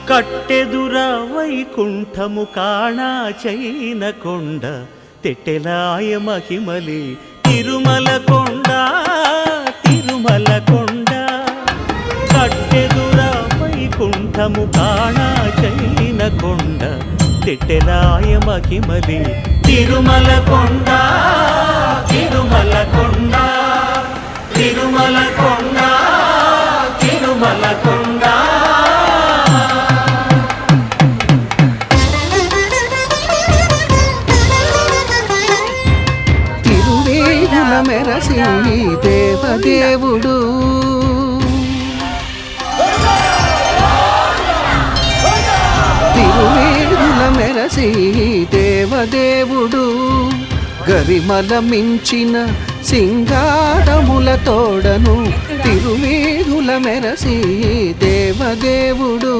కట్టెదుర వైకుంఠము కాణా చైన కొండ తెట్టెలాయ మహిమలి తిరుమల కొండ తిరుమల కొండ కట్టెదుర వైకుంఠము కాణా చైన కొండ తెట్టెలాయ మహిమలి తిరుమల కొండ తిరుమల కొండ తిరుమల కొండ తిరుమల కొండ మెరసి దేవదేవుడు తిరువేడుల మెరసి దేవదేవుడు గరిమల మించిన సింగారముల తోడను తిరువేడుల మెరసి దేవదేవుడు